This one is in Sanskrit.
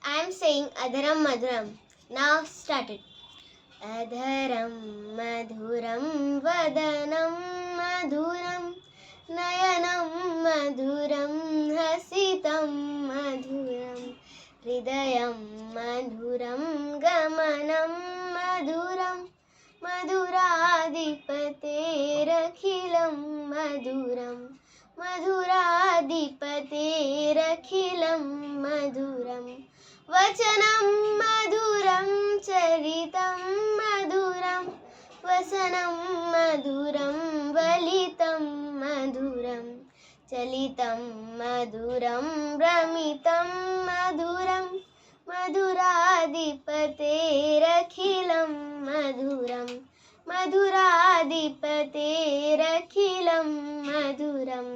I'm saying Adharam Madhuram. Now started. Adharam Madhuram Vadanam Madhuram Nayanam Madhuram Hasitam Madhuram Hridayam Madhuram Gamanam Madhuram Madhuradhipaterakhilam Madhuram Madhuradhipaterakhilam Madhuram Vachanam Madhuram Charitam Madhuram Vasanam Madhuram Valitam Madhuram Chalitam Madhuram Brahmitam Madhuram Madhuradhipaterakhilam Madhuram Madhuradhipaterakhilam Madhuram